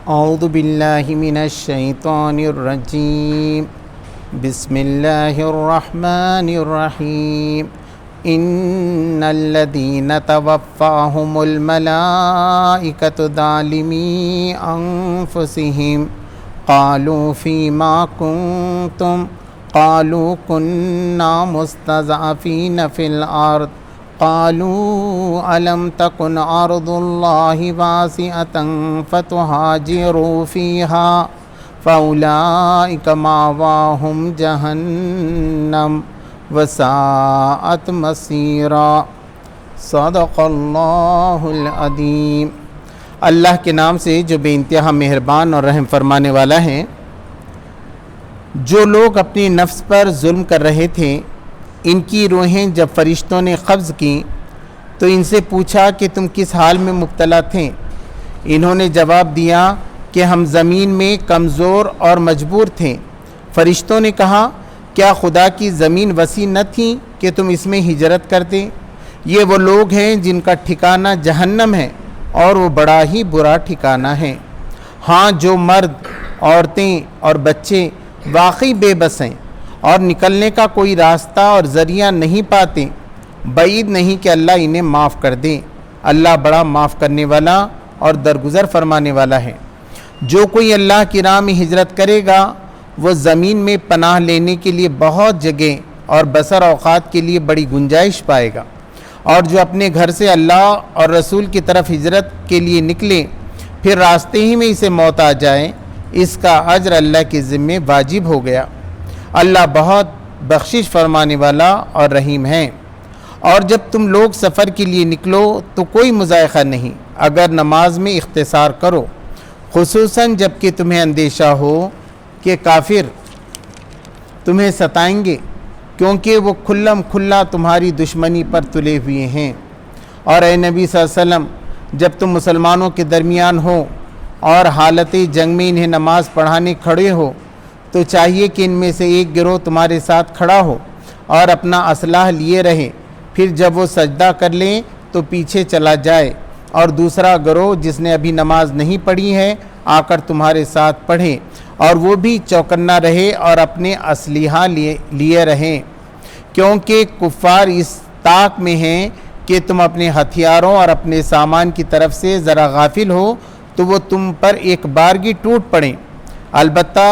اعوذ باللہ من الشیطان الرجیم بسم اللہ الرحمن الرحیم ان الذین توفاہم الملائکۃ ظالمی انفسہم قالوا فیما کنتم قالوا كنا مستضعفین فی الارض قالوا ألم تكن أرض الله واسعة فتهاجروا فيها فأولئك مأواهم جهنم وساءت مصيرا صدق اللہ العظیم۔ اللہ کے نام سے جو بے انتہا مہربان اور رحم فرمانے والا ہے۔ جو لوگ اپنی نفس پر ظلم کر رہے تھے، ان کی روحیں جب فرشتوں نے قبض کی تو ان سے پوچھا کہ تم کس حال میں مبتلا تھے؟ انہوں نے جواب دیا کہ ہم زمین میں کمزور اور مجبور تھے۔ فرشتوں نے کہا کیا خدا کی زمین وسیع نہ تھی کہ تم اس میں ہجرت کرتے؟ یہ وہ لوگ ہیں جن کا ٹھکانہ جہنم ہے اور وہ بڑا ہی برا ٹھکانہ ہے۔ ہاں، جو مرد، عورتیں اور بچے واقعی بے بس ہیں اور نکلنے کا کوئی راستہ اور ذریعہ نہیں پاتے، بعید نہیں کہ اللہ انہیں معاف کر دے۔ اللہ بڑا معاف کرنے والا اور درگزر فرمانے والا ہے۔ جو کوئی اللہ کی راہ میں ہجرت کرے گا وہ زمین میں پناہ لینے کے لیے بہت جگہ اور بسر اوقات کے لیے بڑی گنجائش پائے گا، اور جو اپنے گھر سے اللہ اور رسول کی طرف ہجرت کے لیے نکلے پھر راستے ہی میں اسے موت آ جائے، اس کا اجر اللہ کے ذمے واجب ہو گیا۔ اللہ بہت بخشش فرمانے والا اور رحیم ہے۔ اور جب تم لوگ سفر کے لیے نکلو تو کوئی مضائقہ نہیں اگر نماز میں اختصار کرو، خصوصاً جب کہ تمہیں اندیشہ ہو کہ کافر تمہیں ستائیں گے، کیونکہ وہ کھلم کھلا تمہاری دشمنی پر تلے ہوئے ہیں۔ اور اے نبی صلی اللہ علیہ وسلم، جب تم مسلمانوں کے درمیان ہو اور حالت جنگ میں انہیں نماز پڑھانے کھڑے ہو تو چاہیے کہ ان میں سے ایک گروہ تمہارے ساتھ کھڑا ہو اور اپنا اسلحہ لیے رہے، پھر جب وہ سجدہ کر لیں تو پیچھے چلا جائے، اور دوسرا گروہ جس نے ابھی نماز نہیں پڑھی ہے آ کر تمہارے ساتھ پڑھے، اور وہ بھی چوکنا رہے اور اپنے اسلحہ لیے رہیں، کیونکہ کفار اس طاق میں ہیں کہ تم اپنے ہتھیاروں اور اپنے سامان کی طرف سے ذرا غافل ہو تو وہ تم پر ایک بارگی ٹوٹ پڑیں۔ البتہ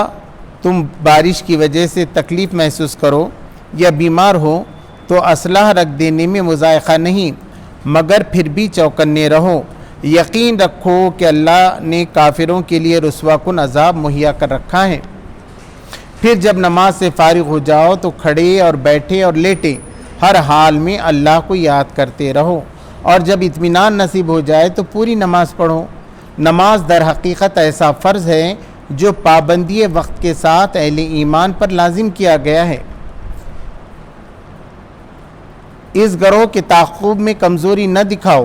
تم بارش کی وجہ سے تکلیف محسوس کرو یا بیمار ہو تو اسلحہ رکھ دینے میں مضائقہ نہیں، مگر پھر بھی چوکنے رہو۔ یقین رکھو کہ اللہ نے کافروں کے لیے رسوا کن عذاب مہیا کر رکھا ہے۔ پھر جب نماز سے فارغ ہو جاؤ تو کھڑے اور بیٹھے اور لیٹے ہر حال میں اللہ کو یاد کرتے رہو، اور جب اطمینان نصیب ہو جائے تو پوری نماز پڑھو۔ نماز در حقیقت ایسا فرض ہے جو پابندی وقت کے ساتھ اہل ایمان پر لازم کیا گیا ہے۔ اس گروہ کے تعاقب میں کمزوری نہ دکھاؤ،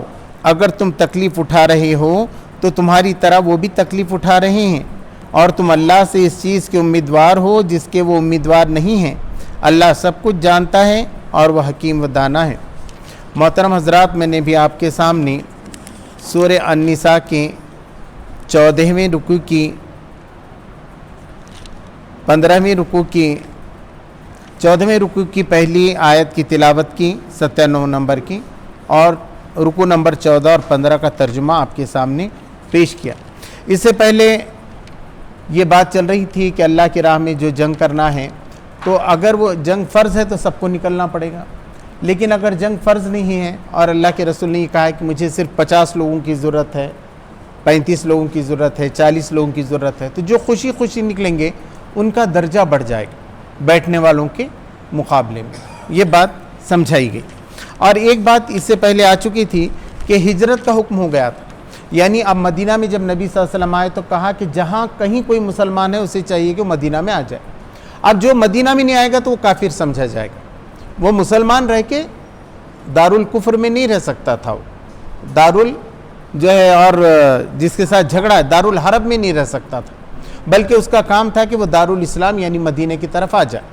اگر تم تکلیف اٹھا رہے ہو تو تمہاری طرح وہ بھی تکلیف اٹھا رہے ہیں، اور تم اللہ سے اس چیز کے امیدوار ہو جس کے وہ امیدوار نہیں ہیں۔ اللہ سب کچھ جانتا ہے اور وہ حکیم و دانا ہے۔ محترم حضرات، میں نے بھی آپ کے سامنے سورہ النساء کے 14ویں رکوع کی 15ویں رکوع کی 14ویں رکوع کی پہلی آیت کی تلاوت کی 97 نمبر کی، اور رکوع نمبر 14 اور 15 کا ترجمہ آپ کے سامنے پیش کیا۔ اس سے پہلے یہ بات چل رہی تھی کہ اللہ کی راہ میں جو جنگ کرنا ہے تو اگر وہ جنگ فرض ہے تو سب کو نکلنا پڑے گا، لیکن اگر جنگ فرض نہیں ہے اور اللہ کے رسول نے یہ کہا ہے کہ مجھے صرف 50 لوگوں کی ضرورت ہے، 35 لوگوں کی ضرورت ہے، 40 لوگوں کی ضرورت ہے، تو جو خوشی خوشی نکلیں گے ان کا درجہ بڑھ جائے گا بیٹھنے والوں کے مقابلے میں۔ یہ بات سمجھائی گئی۔ اور ایک بات اس سے پہلے آ چکی تھی کہ ہجرت کا حکم ہو گیا تھا، یعنی اب مدینہ میں جب نبی صلی اللہ علیہ وسلم آئے تو کہا کہ جہاں کہیں کوئی مسلمان ہے اسے چاہیے کہ وہ مدینہ میں آ جائے۔ اب جو مدینہ میں نہیں آئے گا تو وہ کافر سمجھا جائے گا، وہ مسلمان رہ کے دارالکفر میں نہیں رہ سکتا تھا، وہ جو ہے اور جس کے ساتھ جھگڑا ہے دارالحرب میں نہیں رہ سکتا تھا، بلکہ اس کا کام تھا کہ وہ دارالاسلام یعنی مدینہ کی طرف آ جائے۔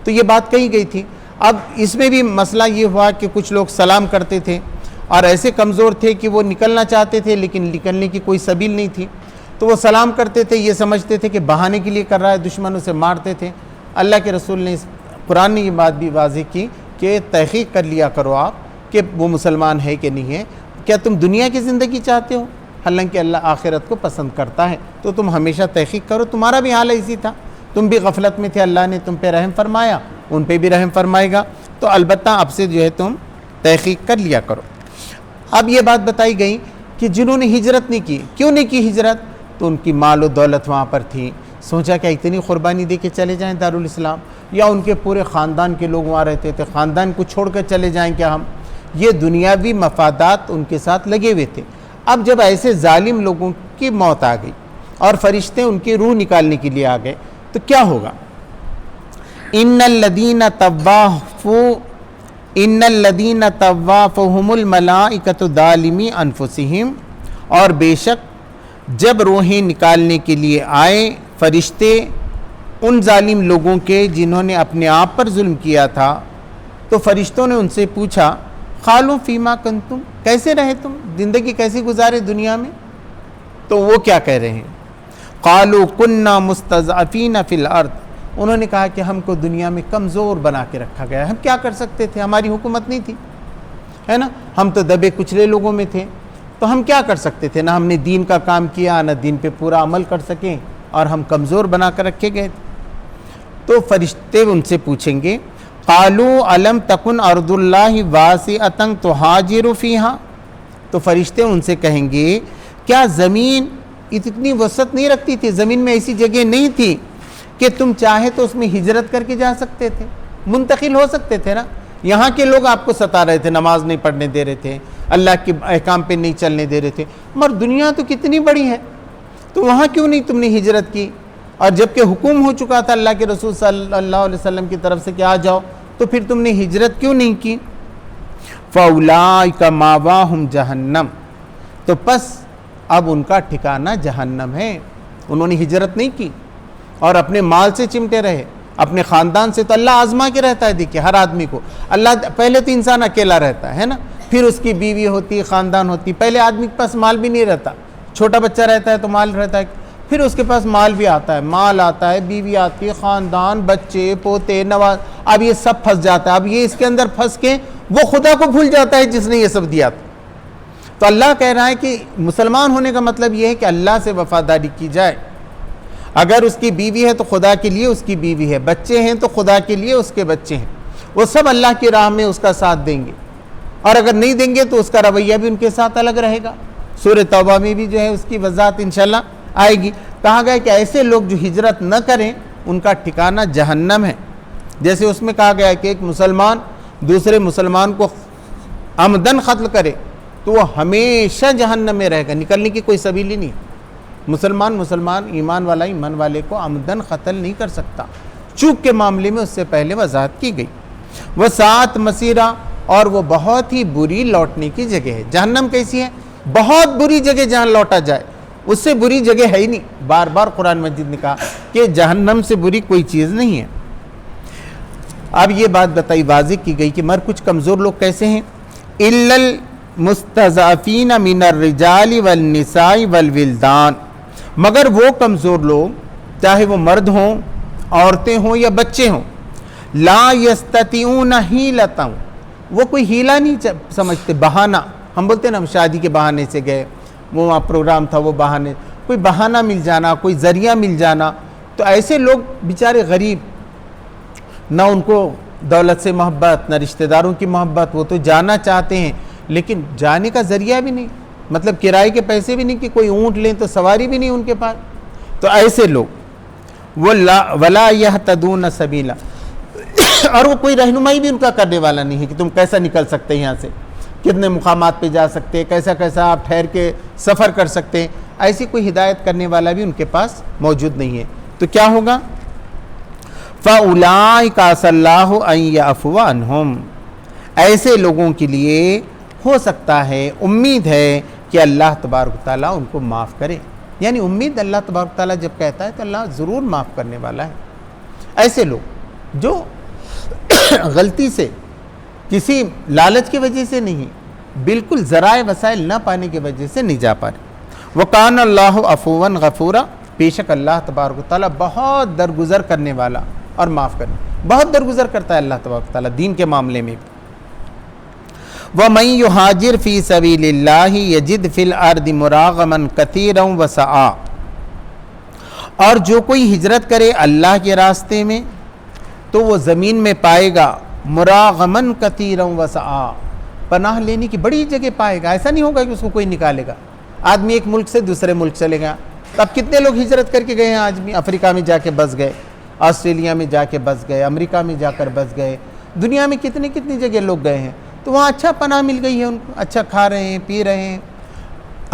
تو یہ بات کہی گئی تھی۔ اب اس میں بھی مسئلہ یہ ہوا کہ کچھ لوگ سلام کرتے تھے اور ایسے کمزور تھے کہ وہ نکلنا چاہتے تھے لیکن نکلنے کی کوئی سبیل نہیں تھی، تو وہ سلام کرتے تھے، یہ سمجھتے تھے کہ بہانے کے لیے کر رہا ہے، دشمنوں سے مارتے تھے۔ اللہ کے رسول نے قرآن نے یہ بات بھی واضح کی کہ تحقیق کر لیا کرو آپ کہ وہ مسلمان ہے کہ نہیں ہے۔ کیا تم دنیا کی زندگی چاہتے ہو؟ حالانکہ اللہ آخرت کو پسند کرتا ہے، تو تم ہمیشہ تحقیق کرو۔ تمہارا بھی حال ایسی تھا، تم بھی غفلت میں تھے، اللہ نے تم پہ رحم فرمایا، ان پہ بھی رحم فرمائے گا۔ تو البتہ اب سے جو ہے تم تحقیق کر لیا کرو۔ اب یہ بات بتائی گئی کہ جنہوں نے ہجرت نہیں کی، کیوں نہیں کی ہجرت؟ تو ان کی مال و دولت وہاں پر تھی، سوچا کہ اتنی قربانی دے کے چلے جائیں دارالاسلام، یا ان کے پورے خاندان کے لوگ وہاں رہتے تھے، خاندان کو چھوڑ کر چلے جائیں کیا ہم؟ یہ دنیاوی مفادات ان کے ساتھ لگے ہوئے تھے۔ اب جب ایسے ظالم لوگوں کی موت آ گئی اور فرشتے ان کی روح نکالنے کے لیے آ گئے تو کیا ہوگا؟ ان الذین توافهم الملائکۃ ظالمی انفسہم، اور بے شک جب روحیں نکالنے کے لیے آئے فرشتے ان ظالم لوگوں کے جنہوں نے اپنے آپ پر ظلم کیا تھا، تو فرشتوں نے ان سے پوچھا قالوا فیما کنتم، کیسے رہے تم، زندگی کیسی گزارے دنیا میں؟ تو وہ کیا کہہ رہے ہیں؟ قالوا کنا مستضعفین فی الارض، انہوں نے کہا کہ ہم کو دنیا میں کمزور بنا کے رکھا گیا ہے، ہم کیا کر سکتے تھے، ہماری حکومت نہیں تھی، ہے نا، ہم تو دبے کچلے لوگوں میں تھے، تو ہم کیا کر سکتے تھے؟ نہ ہم نے دین کا کام کیا، نہ دین پہ پورا عمل کر سکیں، اور ہم کمزور بنا کر رکھے گئے تھے۔ تو فرشتے ان سے پوچھیں گے قالوا الم تکن ارض اللہ واسعۃ تہاجر فیہا، تو فرشتے ان سے کہیں گے کیا زمین اتنی وسعت نہیں رکھتی تھی، زمین میں ایسی جگہ نہیں تھی کہ تم چاہے تو اس میں ہجرت کر کے جا سکتے تھے، منتقل ہو سکتے تھے نا؟ یہاں کے لوگ آپ کو ستا رہے تھے، نماز نہیں پڑھنے دے رہے تھے، اللہ کے احکام پہ نہیں چلنے دے رہے تھے، مگر دنیا تو کتنی بڑی ہے، تو وہاں کیوں نہیں تم نے ہجرت کی؟ اور جب کہ حکم ہو چکا تھا اللہ کے رسول صلی اللہ علیہ وسلم کی طرف سے کہ آ جاؤ، تو پھر تم نے ہجرت کیوں نہیں کی؟ فَأُولَٰئِكَ مَأْوَاهُمْ جَهَنَّمُ، تو پس اب ان کا ٹھکانہ جہنم ہے۔ انہوں نے ہجرت نہیں کی اور اپنے مال سے چمٹے رہے، اپنے خاندان سے۔ تو اللہ آزما کے رہتا ہے، دیکھیے ہر آدمی کو اللہ، پہلے تو انسان اکیلا رہتا ہے نا، پھر اس کی بیوی ہوتی، خاندان ہوتی، پہلے آدمی کے پاس مال بھی نہیں رہتا، چھوٹا بچہ رہتا ہے تو مال رہتا ہے، پھر اس کے پاس مال بھی آتا ہے، مال آتا ہے، بیوی آتی ہے، خاندان، بچے، پوتے، نواز، اب یہ سب پھنس جاتا ہے۔ اب یہ اس کے اندر پھنس کے وہ خدا کو بھول جاتا ہے جس نے یہ سب دیا تھا۔ تو اللہ کہہ رہا ہے کہ مسلمان ہونے کا مطلب یہ ہے کہ اللہ سے وفاداری کی جائے۔ اگر اس کی بیوی ہے تو خدا کے لیے اس کی بیوی ہے، بچے ہیں تو خدا کے لیے اس کے بچے ہیں، وہ سب اللہ کی راہ میں اس کا ساتھ دیں گے، اور اگر نہیں دیں گے تو اس کا رویہ بھی ان کے ساتھ الگ رہے گا۔ سورہ توبہ میں بھی جو ہے اس کی وضاحت انشاءاللہ آئے گی۔ کہا گیا کہ ایسے لوگ جو ہجرت نہ کریں ان کا ٹھکانہ جہنم ہے۔ جیسے اس میں کہا گیا کہ ایک مسلمان دوسرے مسلمان کو عمدن قتل کرے تو وہ ہمیشہ جہنم میں رہے گا، نکلنے کی کوئی سبیل ہی نہیں۔ مسلمان ایمان والا ایمان والے کو عمدن قتل نہیں کر سکتا۔ چوک کے معاملے میں اس سے پہلے وضاحت کی گئی۔ وہ سات مسیرہ، اور وہ بہت ہی بری لوٹنے کی جگہ ہے۔ جہنم کیسی ہے؟ بہت بری جگہ جہاں لوٹا جائے، اس سے بری جگہ ہے ہی نہیں۔ بار بار قرآن مجید نے کہا کہ جہنم سے بری کوئی چیز نہیں ہے۔ اب یہ بات بتائی، واضح کی گئی کہ مر کچھ کمزور لوگ کیسے ہیں؟ اِلَّا الْمُسْتَضْعَفِينَ مِنَ الرِّجَالِ وَالنِّسَاءِ وَالْوِلْدَانِ، مگر وہ کمزور لوگ، چاہے وہ مرد ہوں، عورتیں ہوں یا بچے ہوں، لا يَسْتَطِيعُونَ حِيلَةً، وہ کوئی ہیلہ نہیں سمجھتے، بہانہ۔ ہم بولتے ہیں نا ہم شادی کے بہانے سے گئے، وہ وہاں پروگرام تھا، وہ بہانے، کوئی بہانہ مل جانا، کوئی ذریعہ مل جانا۔ تو ایسے لوگ بیچارے غریب، نہ ان کو دولت سے محبت، نہ رشتہ داروں کی محبت، وہ تو جانا چاہتے ہیں لیکن جانے کا ذریعہ بھی نہیں، مطلب کرائے کے پیسے بھی نہیں کہ کوئی اونٹ لیں تو سواری بھی نہیں ان کے پاس۔ تو ایسے لوگ وَلَا يَهْتَدُونَ سَبِيلًا، اور وہ کوئی رہنمائی بھی ان کا کرنے والا نہیں ہے کہ تم کیسا نکل سکتے ہیں یہاں سے، کتنے مقامات پہ جا سکتے ہیں، کیسا آپ ٹھہر کے سفر کر سکتے ہیں، ایسی کوئی ہدایت کرنے والا بھی ان کے پاس موجود نہیں ہے۔ تو کیا ہوگا؟ فَأُولَٰئِكَ عَسَى اللَّهُ أَن يَعْفُوَ عَنْهُمْ، ایسے لوگوں کے لیے ہو سکتا ہے، امید ہے کہ اللہ تبارک تعالیٰ ان کو معاف کرے۔ یعنی امید اللہ تبارک تعالیٰ جب کہتا ہے تو اللہ ضرور معاف کرنے والا ہے۔ ایسے لوگ جو غلطی سے، کسی لالچ کی وجہ سے نہیں، بالکل ذرائع وسائل نہ پانے کی وجہ سے نہیں جا پا رہے۔ وَكَانَ اللَّهُ عَفُوًّا غَفُورًا، بے شک اللہ تبارک و تعالیٰ بہت درگزر کرنے والا اور معاف کرنے، بہت درگزر کرتا ہے اللہ تبارک و تعالیٰ دین کے معاملے میں بھی۔ وَمَن يُهَاجِرْ فِي سَبِيلِ اللَّهِ يَجِدْ فِي الْأَرْضِ مُرَاغَمًا كَثِيرًا وَسَعًا، اور جو کوئی ہجرت کرے اللہ کے راستے میں تو وہ زمین میں پائے گا مراغمن کثیرا وسعا، پناہ لینے کی بڑی جگہ پائے گا، ایسا نہیں ہوگا کہ اس کو کوئی نکالے گا۔ آدمی ایک ملک سے دوسرے ملک چلے گا، اب کتنے لوگ ہجرت کر کے گئے ہیں آج بھی، افریقہ میں جا کے بس گئے، آسٹریلیا میں جا کے بس گئے، امریکہ میں جا کر بس گئے، دنیا میں کتنی جگہ لوگ گئے ہیں، تو وہاں اچھا پناہ مل گئی ہے ان کو، اچھا کھا رہے ہیں پی رہے ہیں،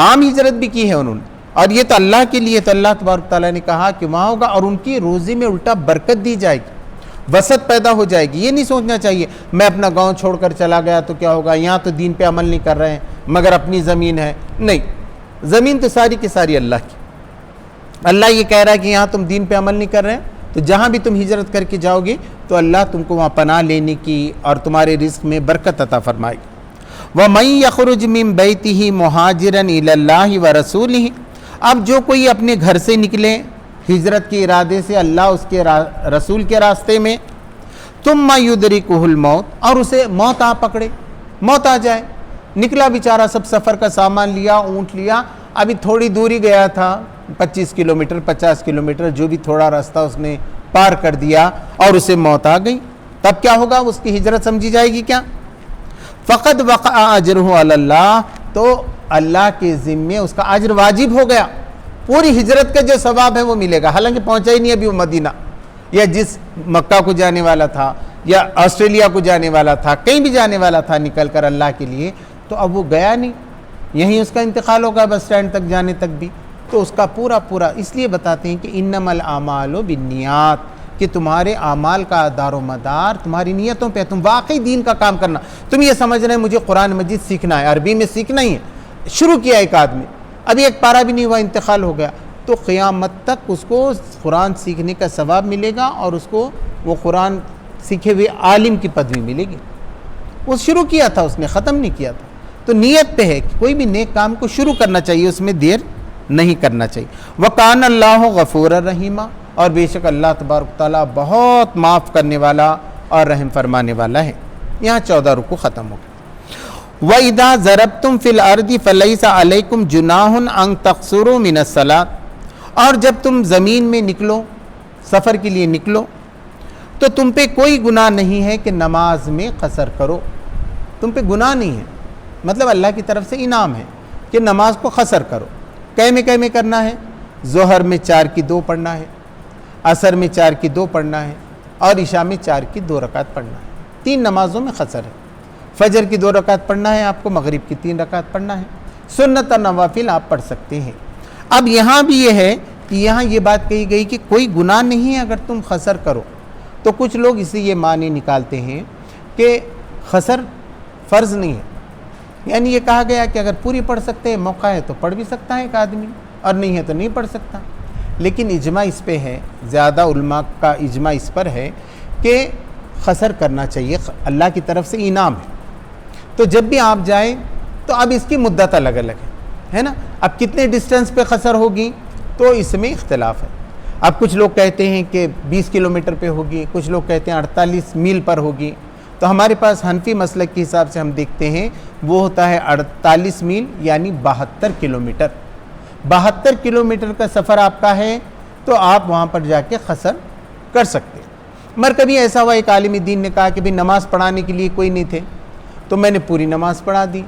عام ہجرت بھی کی ہے انہوں نے، اور یہ تو اللہ کے لیے، تو اللہ تبارک تعالیٰ نے کہا کہ وہاں ہوگا، اور ان کی روزی میں الٹا برکت دی جائے گی، وسعت پیدا ہو جائے گی۔ یہ نہیں سوچنا چاہیے میں اپنا گاؤں چھوڑ کر چلا گیا تو کیا ہوگا، یہاں تو دین پہ عمل نہیں کر رہے ہیں مگر اپنی زمین ہے، نہیں، زمین تو ساری کی ساری اللہ کی، اللہ یہ کہہ رہا ہے کہ یہاں تم دین پہ عمل نہیں کر رہے ہیں تو جہاں بھی تم ہجرت کر کے جاؤ گے تو اللہ تم کو وہاں پناہ لینے کی اور تمہارے رزق میں برکت عطا فرمائے گی۔ وَمَن يَخْرُجْ مِن بَيْتِهِ مُهَاجِرًا إِلَى اللَّهِ وَرَسُولِهِ، اب جو کوئی اپنے گھر سے نکلے ہجرت کے ارادے سے اللہ اس کے رسول کے راستے میں، ثُمَّ يُدْرِكُهُ الْمَوْتُ، اور اسے موت آ پکڑے، موت آ جائے، نکلا بیچارہ سب سفر کا سامان لیا، اونٹ لیا، ابھی تھوڑی دوری گیا تھا، 25 کلومیٹر 50 کلومیٹر جو بھی تھوڑا راستہ اس نے پار کر دیا اور اسے موت آ گئی، تب کیا ہوگا، اس کی ہجرت سمجھی جائے گی کیا؟ فقد وقع اجرہ علی اللہ، تو اللہ کے ذمے اس کا اجر واجب ہو گیا، پوری ہجرت کا جو ثواب ہے وہ ملے گا، حالانکہ پہنچا ہی نہیں ابھی وہ مدینہ، یا جس مکہ کو جانے والا تھا یا آسٹریلیا کو جانے والا تھا، کہیں بھی جانے والا تھا نکل کر اللہ کے لیے، تو اب وہ گیا نہیں، یہیں اس کا انتقال ہوگا بس اسٹینڈ تک جانے تک بھی، تو اس کا پورا اس لیے بتاتے ہیں کہ انما الاعمال بالنیات، کہ تمہارے اعمال کا دار و مدار تمہاری نیتوں پہ، تم واقعی دین کا کام کرنا، تم یہ سمجھ رہے ہیں مجھے قرآن مجید سیکھنا ہے، عربی میں سیکھنا ہی ہے، شروع کیا ایک آدمی، ابھی ایک پارہ بھی نہیں ہوا انتقال ہو گیا، تو قیامت تک اس کو قرآن سیکھنے کا ثواب ملے گا اور اس کو وہ قرآن سیکھے ہوئے عالم کی پدوی ملے گی، وہ شروع کیا تھا اس نے، ختم نہیں کیا تھا، تو نیت پہ ہے کہ کوئی بھی نیک کام کو شروع کرنا چاہیے، اس میں دیر نہیں کرنا چاہیے۔ وَكَانَ اللَّهُ غَفُورًا رَحِيمًا، اور بے شک اللہ تبارک تعالیٰ بہت معاف کرنے والا اور رحم فرمانے والا ہے۔ یہاں 14 رکوع ختم ہو گئے۔ وَإِذَا ضَرَبْتُمْ فِي الْأَرْضِ فَلَيْسَ عَلَيْكُمْ جُنَاحٌ أَن تَقْصُرُوا مِنَ الصَّلَاةِ، اور جب تم زمین میں نکلو، سفر کے لیے نکلو، تو تم پہ کوئی گناہ نہیں ہے کہ نماز میں قصر کرو، تم پہ گناہ نہیں ہے، مطلب اللہ کی طرف سے انعام ہے کہ نماز کو قصر کرو، کئے میں کرنا ہے، ظہر میں 4 کی 2 پڑھنا ہے، عصر میں 4 کی 2 پڑھنا ہے، اور عشاء میں 4 کی 2 رکعت پڑھنا ہے، 3 نمازوں میں قصر ہے، فجر کی 2 رکعت پڑھنا ہے آپ کو، مغرب کی 3 رکعت پڑھنا ہے، سنت اور نوافل آپ پڑھ سکتے ہیں۔ اب یہاں بھی یہ ہے کہ یہاں یہ بات کہی گئی کہ کوئی گناہ نہیں ہے اگر تم قصر کرو، تو کچھ لوگ اسے یہ معنی نکالتے ہیں کہ قصر فرض نہیں ہے، یعنی یہ کہا گیا کہ اگر پوری پڑھ سکتے ہیں، موقع ہے تو پڑھ بھی سکتا ہے ایک آدمی، اور نہیں ہے تو نہیں پڑھ سکتا، لیکن اجماع اس پہ ہے، زیادہ علماء کا اجماع اس پر ہے کہ قصر کرنا چاہیے، اللہ کی طرف سے انعام ہے، تو جب بھی آپ جائیں تو اب اس کی مدت الگ الگ ہے نا، اب کتنے ڈسٹنس پہ قصر ہوگی تو اس میں اختلاف ہے، اب کچھ لوگ کہتے ہیں کہ 20 کلومیٹر پہ ہوگی، کچھ لوگ کہتے ہیں 48 میل پر ہوگی، تو ہمارے پاس حنفی مسلک کے حساب سے ہم دیکھتے ہیں وہ ہوتا ہے 48 میل یعنی 72 کلومیٹر، 72 کلومیٹر کا سفر آپ کا ہے تو آپ وہاں پر جا کے قصر کر سکتے ہیں۔ مگر کبھی ایسا ہوا ایک عالم دین نے کہا کہ بھی نماز پڑھانے کے لیے کوئی نہیں تھے تو میں نے پوری نماز پڑھا دی،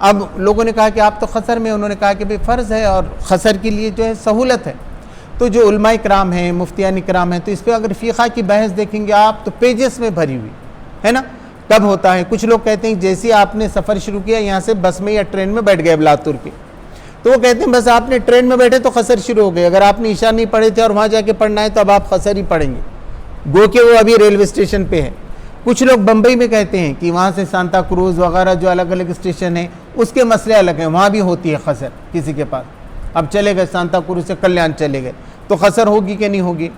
اب لوگوں نے کہا کہ آپ تو قصر میں، انہوں نے کہا کہ بھی فرض ہے اور قصر کے لیے جو ہے سہولت ہے، تو جو علماء کرام ہیں، مفتیان کرام ہیں، تو اس پہ اگر فقہ کی بحث دیکھیں گے آپ تو پیجز میں بھری ہوئی ہے نا، کب ہوتا ہے، کچھ لوگ کہتے ہیں جیسے آپ نے سفر شروع کیا یہاں سے بس میں یا ٹرین میں بیٹھ گئے بلاتور کے، تو وہ کہتے ہیں بس آپ نے ٹرین میں بیٹھے تو قصر شروع ہو گئے، اگر آپ نے عشاء نہیں پڑھے تھے اور وہاں جا کے پڑھنا ہے تو اب آپ قصر ہی پڑھیں گے، گو کہ وہ ابھی ریلوے اسٹیشن پہ ہے۔ کچھ لوگ بمبئی میں کہتے ہیں کہ وہاں سے سانتا کروز وغیرہ جو الگ الگ اسٹیشن ہیں اس کے مسئلے الگ ہیں، وہاں بھی ہوتی ہے قصر کسی کے پاس، اب چلے گئے سانتا کروز سے کلیان چلے گئے تو قصر ہوگی کہ نہیں ہوگی،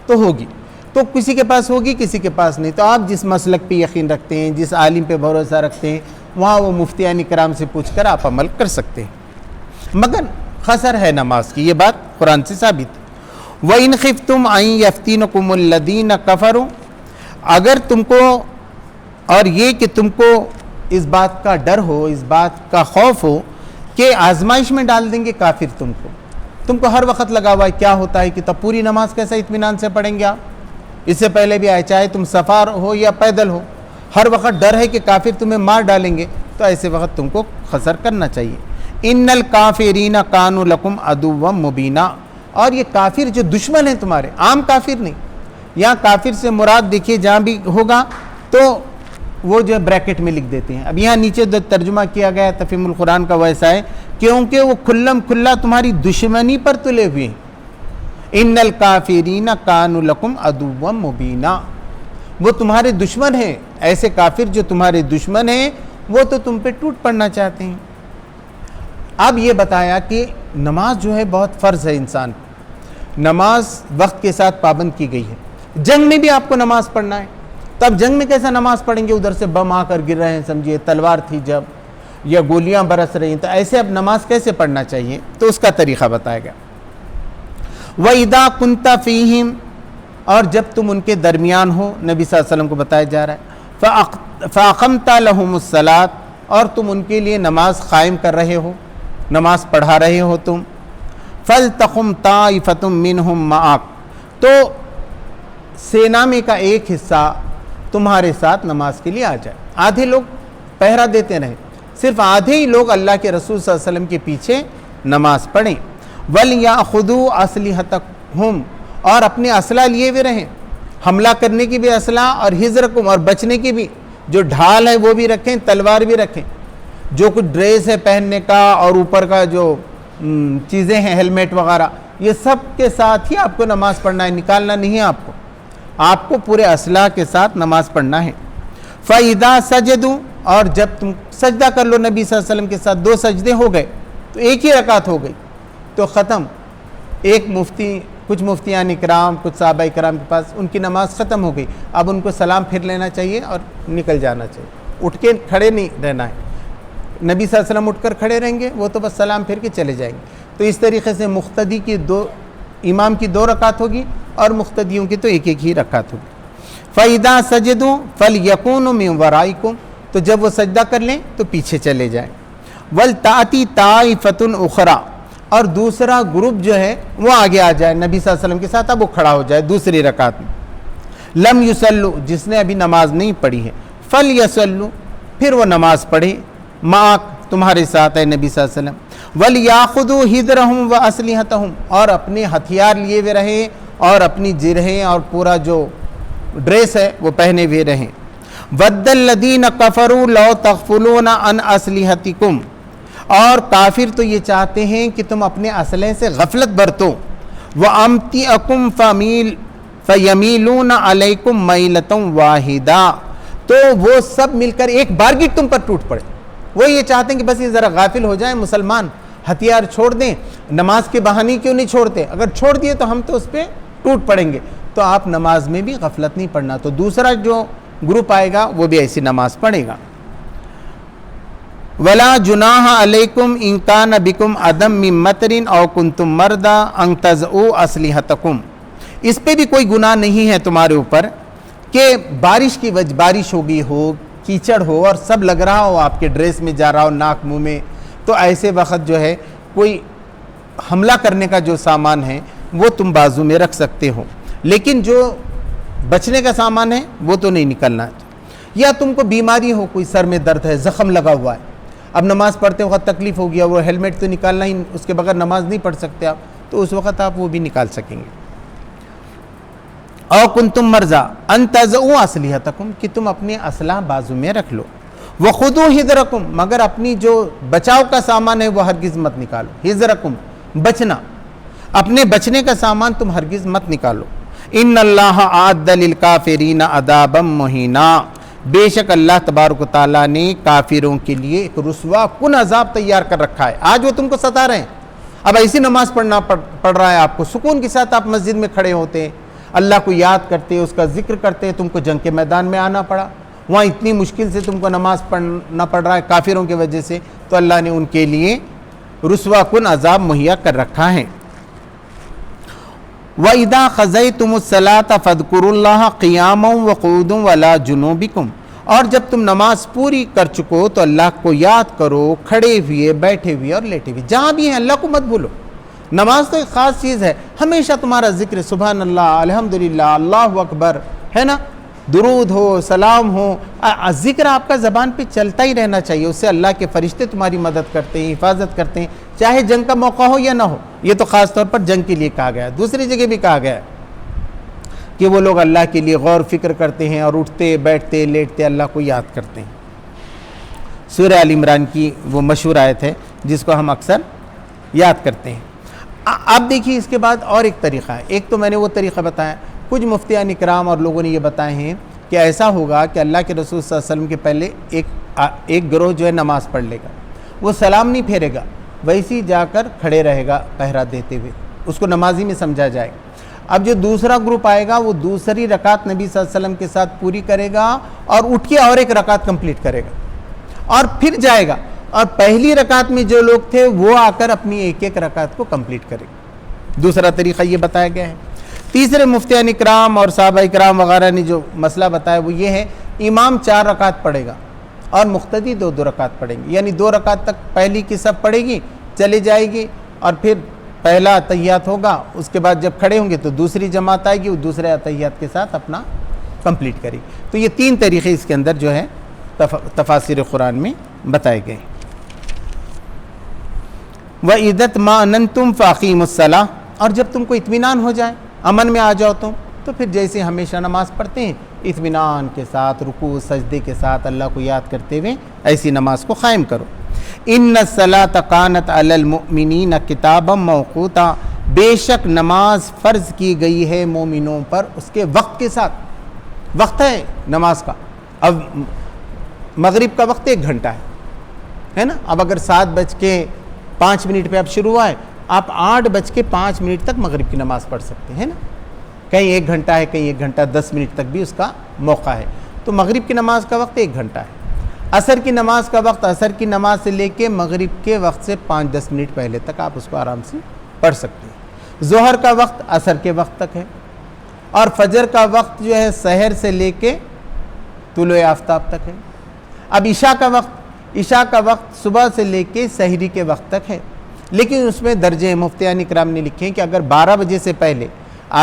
تو ہوگی، تو کسی کے پاس ہوگی کسی کے پاس نہیں، تو آپ جس مسلک پہ یقین رکھتے ہیں، جس عالم پہ بھروسہ رکھتے ہیں، وہاں وہ مفتیان کرام سے پوچھ کر آپ عمل کر سکتے ہیں۔ مگر خسر ہے نماز کی، یہ بات قرآن سے ثابت ہے۔ وَإِنْ خِفْتُمْ أَنْ يَفْتِنَكُمُ الَّذِينَ كَفَرُوا، اگر تم کو، اور یہ کہ تم کو اس بات کا ڈر ہو، اس بات کا خوف ہو کہ آزمائش میں ڈال دیں گے کافر تم کو ہر وقت لگا ہوا ہے کیا ہوتا ہے کہ تب پوری نماز کیسا اطمینان سے پڑھیں گے آپ، اس سے پہلے بھی آئے چاہے تم سفر ہو یا پیدل ہو، ہر وقت ڈر ہے کہ کافر تمہیں مار ڈالیں گے، تو ایسے وقت تم کو خسر کرنا چاہیے۔ ان الکافرین کانوا لکم عدوا مبینا، اور یہ کافر جو دشمن ہیں تمہارے، عام کافر نہیں، یہاں کافر سے مراد دیکھیے جہاں بھی ہوگا تو وہ جو بریکٹ میں لکھ دیتے ہیں، اب یہاں نیچے جو ترجمہ کیا گیا تفہیم القرآن کا ویسا ہے کیونکہ وہ کھلم کھلا تمہاری دشمنی پر تلے ہوئے ہیں۔ ان الکافرین کانوا لکم عدوا مبینا، وہ تمہارے دشمن ہیں، ایسے کافر جو تمہارے دشمن ہیں وہ تو تم پہ ٹوٹ پڑنا چاہتے ہیں۔ اب یہ بتایا کہ نماز جو ہے بہت فرض ہے، انسان نماز وقت کے ساتھ پابند کی گئی ہے۔ جنگ میں بھی آپ کو نماز پڑھنا ہے، تب جنگ میں کیسا نماز پڑھیں گے؟ ادھر سے بم آ کر گر رہے ہیں، سمجھیے تلوار تھی جب، یا گولیاں برس رہی ہیں، تو ایسے اب نماز کیسے پڑھنا چاہیے؟ تو اس کا طریقہ بتایا گیا۔ وَإِذَا كُنْتَ فِيهِمْ، اور جب تم ان کے درمیان ہو، نبی صلی اللہ علیہ وسلم کو بتایا جا رہا ہے، فَأَقَمْتَ لَهُمُ الصَّلَاةَ، اور تم ان کے لیے نماز قائم کر رہے ہو، نماز پڑھا رہے ہو تم، فَلْتَقُمْ طَائِفَةٌ مِّنْهُمْ مَعَكَ، تو سینا میں کا ایک حصہ تمہارے ساتھ نماز کے لیے آ جائے، آدھے لوگ پہرا دیتے رہیں، صرف آدھے ہی لوگ اللہ کے رسول صلی اللہ علیہ وسلم کے پیچھے نماز پڑھیں۔ وَلْيَأْخُذُوا أَسْلِحَتَهُمْ، اور اپنے اسلحہ لیے ہوئے رہیں، حملہ کرنے کی بھی اسلحہ اور حذرکم، اور بچنے کی بھی، جو ڈھال ہے وہ بھی رکھیں، تلوار بھی رکھیں، جو کچھ ڈریس ہے پہننے کا اور اوپر کا جو چیزیں ہیں ہیلمیٹ وغیرہ، یہ سب کے ساتھ ہی آپ کو نماز پڑھنا ہے، نکالنا نہیں ہے آپ کو پورے اسلحہ کے ساتھ نماز پڑھنا ہے۔ فَإِذَا سَجَدُوا، اور جب تم سجدہ کر لو نبی صلی اللہ علیہ وسلم کے ساتھ، 2 سجدے ہو گئے تو ایک ہی رکعت ہو گئی تو ختم۔ کچھ مفتیان اکرام، کچھ صحابہ اکرام کے پاس ان کی نماز ختم ہو گئی، اب ان کو سلام پھر لینا چاہیے اور نکل جانا چاہیے، اٹھ کے کھڑے نہیں رہنا ہے۔ نبی صلی اللہ علیہ وسلم اٹھ کر کھڑے رہیں گے، وہ تو بس سلام پھر کے چلے جائیں گے۔ تو اس طریقے سے مقتدی کی امام کی 2 رکعت ہوگی اور مقتدیوں کی تو ایک ہی رکعت ہوگی۔ فَإِذَا سَجَدُوا فَلْيَكُونُوا مِنْ وَرَائِكُمْ، تو جب وہ سجدہ کر لیں تو پیچھے چلے جائیں۔ وَلْتَأْتِ طَائِفَةٌ أُخْرَى، اور دوسرا گروپ جو ہے وہ آگے آ جائے نبی صلی اللہ علیہ وسلم کے ساتھ، اب وہ کھڑا ہو جائے دوسری رکعت میں۔ لم یصلوا، جس نے ابھی نماز نہیں پڑھی ہے، فلیصلوا، پھر وہ نماز پڑھے، معک، تمہارے ساتھ ہے نبی صلی اللہ علیہ وسلم۔ ولیاخذوا حذرهم واسلحتهم، اور اپنے ہتھیار لیے ہوئے رہیں اور اپنی جرہیں اور پورا جو ڈریس ہے وہ پہنے ہوئے رہیں۔ وَدَّ الَّذِينَ كَفَرُوا لَوْ تَغْفُلُونَ عَنْ أَسْلِحَتِكُمْ، اور کافر تو یہ چاہتے ہیں کہ تم اپنے اسلحے سے غفلت برتو۔ وَأَمْتِئَكُمْ فَيَمِيلُونَ عَلَيْكُمْ مَيْلَةً وَاحِدَةً، تو وہ سب مل کر ایک بارگی تم پر ٹوٹ پڑے۔ وہ یہ چاہتے ہیں کہ بس یہ ذرا غافل ہو جائیں مسلمان، ہتھیار چھوڑ دیں، نماز کے بہانے کیوں نہیں چھوڑتے؟ اگر چھوڑ دیے تو ہم تو اس پہ ٹوٹ پڑیں گے۔ تو آپ نماز میں بھی غفلت نہیں پڑھنا، تو دوسرا جو گروپ آئے گا وہ بھی ایسی نماز پڑھے گا۔ وَلَا جُنَاحَ عَلَيْكُمْ إِن كَانَ بِكُمْ أَذًى مِّن مَّطَرٍ أَوْ كُنتُم مَّرْضَىٰ أَن تَضَعُوا أَسْلِحَتَكُمْ، اس پہ بھی کوئی گناہ نہیں ہے تمہارے اوپر کہ بارش کی وجہ، بارش ہو گئی ہو، کیچڑ ہو اور سب لگ رہا ہو، آپ کے ڈریس میں جا رہا ہو، ناک منہ میں، تو ایسے وقت جو ہے کوئی حملہ کرنے کا جو سامان ہے وہ تم بازو میں رکھ سکتے ہو، لیکن جو بچنے کا سامان ہے وہ تو نہیں نکلنا۔ یا تم کو بیماری ہو، کوئی سر میں درد ہے، زخم لگا ہوا ہے، اب نماز پڑھتے وقت تکلیف ہو گیا، وہ ہیلمیٹ تو نکالنا ہی، اس کے بغیر نماز نہیں پڑھ سکتے آپ، تو اس وقت آپ وہ بھی نکال سکیں گے۔ او کنتم مرضی ان تضعوا اسلحتکم، کہ تم اپنے اسلحہ بازو میں رکھ لو۔ وخذوا حذرکم، مگر اپنی جو بچاؤ کا سامان ہے وہ ہرگز مت نکالو۔ حذرکم، بچنا، اپنے بچنے کا سامان تم ہرگز مت نکالو۔ ان اللہ اعد للکافرین عذابا مہینا، بے شک اللہ تبارک و تعالیٰ نے کافروں کے لیے ایک رسوا کن عذاب تیار کر رکھا ہے۔ آج وہ تم کو ستا رہے ہیں، اب ایسی نماز پڑھ رہا ہے آپ کو، سکون کے ساتھ آپ مسجد میں کھڑے ہوتے ہیں، اللہ کو یاد کرتے، اس کا ذکر کرتے، تم کو جنگ کے میدان میں آنا پڑا، وہاں اتنی مشکل سے تم کو نماز پڑھنا پڑ رہا ہے کافروں کی وجہ سے، تو اللہ نے ان کے لیے رسوا کن عذاب مہیا کر رکھا ہے۔ وَإِذَا خَزَيْتُمُ الصَّلَاةَ فَاذْكُرُوا اللَّهَ قِيَامًا وَقُعُودًا وَعَلَىٰ جُنُوبِكُمْ، اور جب تم نماز پوری کر چکو تو اللہ کو یاد کرو کھڑے ہوئے، بیٹھے ہوئے اور لیٹے ہوئے، جہاں بھی ہیں اللہ کو مت بھولو۔ نماز تو ایک خاص چیز ہے، ہمیشہ تمہارا ذکر سبحان اللہ، الحمدللہ، اللہ اکبر، ہے نا، درود ہو، سلام ہو، ذکر آپ کا زبان پہ چلتا ہی رہنا چاہیے، اس سے اللہ کے فرشتے تمہاری مدد کرتے ہیں، حفاظت کرتے ہیں، چاہے جنگ کا موقع ہو یا نہ ہو۔ یہ تو خاص طور پر جنگ کے لیے کہا گیا ہے، دوسری جگہ بھی کہا گیا ہے کہ وہ لوگ اللہ کے لیے غور فکر کرتے ہیں اور اٹھتے بیٹھتے لیٹتے اللہ کو یاد کرتے ہیں۔ سورہ آل عمران کی وہ مشہور آیت ہے جس کو ہم اکثر یاد کرتے ہیں۔ اب دیکھیے اس کے بعد اور ایک طریقہ ہے، ایک تو میں نے وہ طریقہ بتایا، کچھ مفتیان اکرام اور لوگوں نے یہ بتائے ہیں کہ ایسا ہوگا کہ اللہ کے رسول صلی اللہ علیہ وسلم کے پہلے ایک گروہ جو ہے نماز پڑھ لے گا، وہ سلام نہیں پھیرے گا، ویسی جا کر کھڑے رہے گا پہرا دیتے ہوئے، اس کو نمازی میں سمجھا جائے گا۔ اب جو دوسرا گروپ آئے گا وہ دوسری رکعت نبی صلی اللہ علیہ وسلم کے ساتھ پوری کرے گا اور اٹھ کے اور ایک رکعت کمپلیٹ کرے گا اور پھر جائے گا، اور پہلی رکعت میں جو لوگ تھے وہ آ کر اپنی ایک ایک رکعت کو کمپلیٹ کرے گا۔ دوسرا طریقہ یہ بتایا گیا ہے۔ تیسرے مفتیان اکرام اور صحابہ اکرام وغیرہ نے جو مسئلہ بتایا وہ یہ ہے، امام 4 رکعت پڑھے گا اور مقتدی 2 رکعت پڑھیں گے، یعنی 2 رکعت تک پہلی کی سب پڑھے گی، چلی جائے گی، اور پھر پہلا تحیات ہوگا، اس کے بعد جب کھڑے ہوں گے تو دوسری جماعت آئے گی، وہ دوسرے تحیات کے ساتھ اپنا کمپلیٹ کرے گی۔ تو یہ 3 طریقے اس کے اندر جو ہے تفاسیر قرآن میں بتائے گئے۔ وَإِذَا اطْمَأْنَنْتُمْ فَأَقِيمُوا الصَّلَاةَ، اور جب تم کو اطمینان ہو جائے، امن میں آ جاؤ تم، تو پھر جیسے ہمیشہ نماز پڑھتے ہیں اطمینان کے ساتھ، رکوع سجدے کے ساتھ اللہ کو یاد کرتے ہوئے ایسی نماز کو قائم کرو۔ إِنَّ الصَّلَاةَ كَانَتْ عَلَى الْمُؤْمِنِينَ كِتَابًا مَوْقُوتًا، بے شک نماز فرض کی گئی ہے مومنوں پر اس کے وقت کے ساتھ۔ وقت ہے نماز کا، اب مغرب کا وقت 1 گھنٹہ ہے نا، اب اگر 7:05 پہ اب شروع ہوا ہے، آپ 8:05 تک مغرب کی نماز پڑھ سکتے ہیں نا، کہیں 1 گھنٹہ ہے، کہیں 1 گھنٹہ 10 منٹ تک بھی اس کا موقع ہے۔ تو مغرب کی نماز کا وقت 1 گھنٹہ ہے۔ عصر کی نماز کا وقت، عصر کی نماز سے لے کے مغرب کے وقت سے 5-10 منٹ پہلے تک آپ اس کو آرام سے پڑھ سکتے ہیں۔ ظہر کا وقت عصر کے وقت تک ہے، اور فجر کا وقت جو ہے سحر سے لے کے طلوع آفتاب تک ہے۔ اب عشاء کا وقت صبح سے لے کے سحری کے وقت تک ہے، لیکن اس میں درجے مفتیان اکرام نے لکھے ہیں کہ اگر 12 بجے سے پہلے،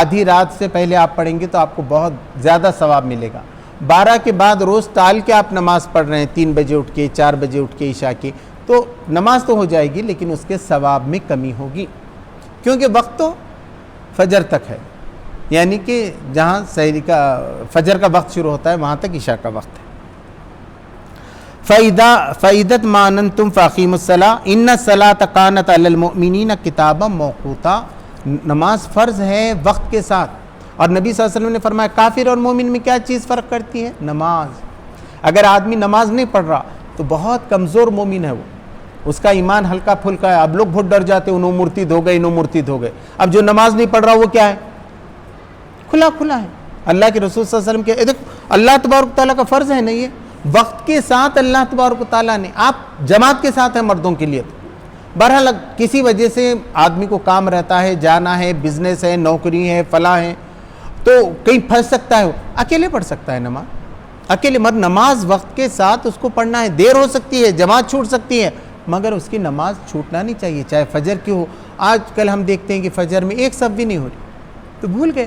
آدھی رات سے پہلے آپ پڑھیں گے تو آپ کو بہت زیادہ ثواب ملے گا۔ 12 کے بعد روز ٹال کے آپ نماز پڑھ رہے ہیں، 3 بجے اٹھ کے، 4 بجے اٹھ کے عشاء کی، تو نماز تو ہو جائے گی لیکن اس کے ثواب میں کمی ہوگی، کیونکہ وقت تو فجر تک ہے، یعنی کہ جہاں فجر کا وقت شروع ہوتا ہے وہاں تک عشاء کا وقت ہے۔ فَإِذَا اطْمَأْنَنْتُمْ فَأَقِيمُوا الصَّلَاةَ إِنَّ الصَّلَاةَ كَانَتْ عَلَى الْمُؤْمِنِينَ كِتَابًا مَوْقُوتًا، نماز فرض ہے وقت کے ساتھ۔ اور نبی صلی اللہ علیہ وسلم نے فرمایا کافر اور مومن میں کیا چیز فرق کرتی ہے؟ نماز۔ اگر آدمی نماز نہیں پڑھ رہا تو بہت کمزور مومن ہے، وہ اس کا ایمان ہلکا پھلکا ہے۔ اب لوگ بہت ڈر جاتے ہیں، انہوں مرتد ہو گئے۔ اب جو نماز نہیں پڑھ رہا وہ کیا ہے؟ کھلا ہے۔ اللہ کے رسول صلی اللہ علیہ وسلم کے دیکھو، اللہ تبارک تعالیٰ کا فرض ہے نا، یہ وقت کے ساتھ اللہ تبارک تعالیٰ نے، آپ جماعت کے ساتھ ہیں مردوں کے لیے، تو بہرحال کسی وجہ سے آدمی کو کام رہتا ہے، جانا ہے، بزنس ہے، نوکری ہے، فلاں ہے، تو کہیں پھنس سکتا ہے، اکیلے پڑھ سکتا ہے نماز، اکیلے۔ مگر نماز وقت کے ساتھ اس کو پڑھنا ہے، دیر ہو سکتی ہے، جماعت چھوٹ سکتی ہے، مگر اس کی نماز چھوٹنا نہیں چاہیے، چاہے فجر کی ہو۔ آج کل ہم دیکھتے ہیں کہ فجر میں ایک صف بھی نہیں ہو رہی، تو بھول گئے۔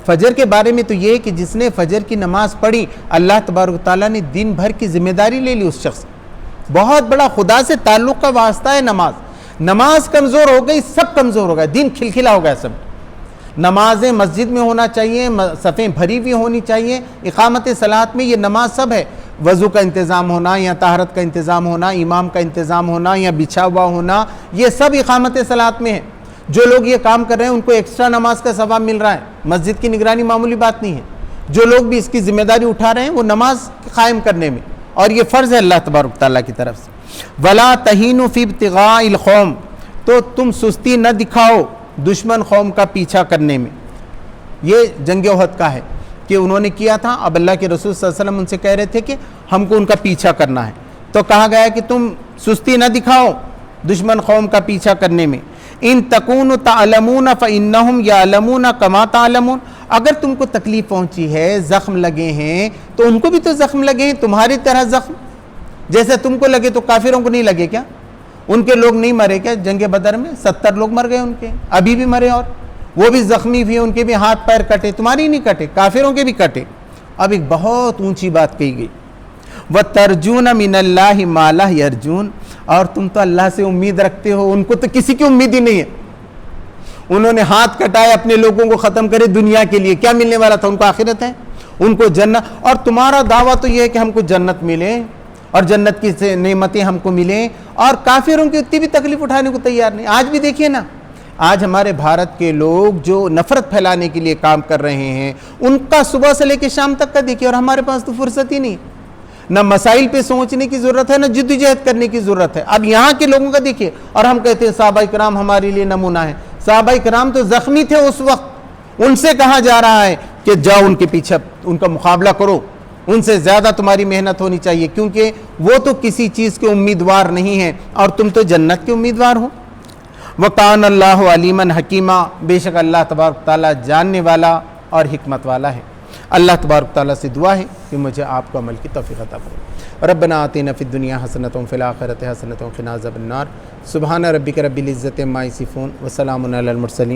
فجر کے بارے میں تو یہ کہ جس نے فجر کی نماز پڑھی، اللہ تبارک تعالیٰ نے دن بھر کی ذمہ داری لے لی اس شخص، بہت بڑا خدا سے تعلق کا واسطہ ہے نماز کمزور ہو گئی، سب کمزور ہو گیا، دین کھلکھلا ہو گیا سب۔ نمازیں مسجد میں ہونا چاہیے، صفیں بھری ہوئی ہونی چاہیے، اقامت صلاۃ میں یہ نماز سب ہے، وضو کا انتظام ہونا یا طہارت کا انتظام ہونا، امام کا انتظام ہونا یا بچھا ہوا ہونا، یہ سب اقامت صلاۃ میں ہے۔ جو لوگ یہ کام کر رہے ہیں ان کو ایکسٹرا نماز کا ثواب مل رہا ہے، مسجد کی نگرانی معمولی بات نہیں ہے۔ جو لوگ بھی اس کی ذمہ داری اٹھا رہے ہیں وہ نماز قائم کرنے میں، اور یہ فرض ہے اللہ تبارک تعالیٰ کی طرف سے۔ وَلَا تَهِنُوا فِي ابْتِغَاءِ الْقَوْمِ، تو تم سستی نہ دکھاؤ دشمن قوم کا پیچھا کرنے میں۔ یہ جنگ احد کا ہے کہ انہوں نے کیا تھا، اب اللہ کے رسول صلی اللہ علیہ وسلم ان سے کہہ رہے تھے کہ ہم کو ان کا پیچھا کرنا ہے، تو کہا گیا کہ تم سستی نہ دکھاؤ، دشمن قوم کا پیچھا کرنے میں. ان تکونوا تعلمون فانہم یعلمون کما تعلمون. اگر تم کو تکلیف پہنچی ہے، زخم لگے ہیں، تو ان کو بھی تو زخم لگے ہیں تمہاری طرح زخم. جیسے تم کو لگے تو کافروں کو نہیں لگے کیا؟ ان کے لوگ نہیں مرے کیا؟ جنگ بدر میں 70 لوگ مر گئے ان کے، ابھی بھی مرے، اور وہ بھی زخمی بھی، ان کے بھی ہاتھ پیر کٹے، تمہاری نہیں کٹے، کافروں کے بھی کٹے. اب ایک بہت اونچی بات کہی گئی، وَتَرْجُونَ مِنَ اللَّهِ مَا لَا يَرْجُونَ. اور تم تو اللہ سے امید رکھتے ہو، ان کو تو کسی کی امید ہی نہیں ہے. انہوں نے ہاتھ کٹائے اپنے لوگوں کو ختم کرے دنیا کے لیے، کیا ملنے والا تھا؟ ان کو آخرت ہے، ان کو جنت. اور تمہارا دعویٰ تو یہ ہے کہ ہم کو جنت ملے اور جنت کی نعمتیں ہم کو ملیں، اور کافروں کی اتنی بھی تکلیف اٹھانے کو تیار نہیں. آج بھی دیکھیے نا، آج ہمارے بھارت کے لوگ جو نفرت پھیلانے کے لیے کام کر رہے ہیں، ان کا صبح سے لے کے شام تک کا دیکھیے، اور ہمارے پاس تو فرصت ہی نہیں، نہ مسائل پہ سوچنے کی ضرورت ہے، نہ جدوجہد کرنے کی ضرورت ہے. اب یہاں کے لوگوں کا دیکھیے، اور ہم کہتے ہیں صحابہ کرام ہمارے لیے نمونہ ہے. صحابہ کرام تو زخمی تھے اس وقت، ان سے کہا جا رہا ہے کہ جاؤ ان کے پیچھے ان کا مقابلہ کرو، ان سے زیادہ تمہاری محنت ہونی چاہیے، کیونکہ وہ تو کسی چیز کے امیدوار نہیں ہیں اور تم تو جنت کے امیدوار ہو. وَقَانَ اللَّهُ عَلِيمًا حَكِيمًا. بے شک اللہ تبارک تعالیٰ جاننے والا اور حکمت والا ہے. اللہ تبارک تعالیٰ سے دعا ہے کہ مجھے آپ کو عمل کی توفیق عطا فرمائے. ربنا آتنا فی الدنیا حسنۃ وفی الآخرۃ حسنۃ وقنا عذاب النار. سبحان ربک رب العزۃ عما یصفون وسلام علی المرسلین.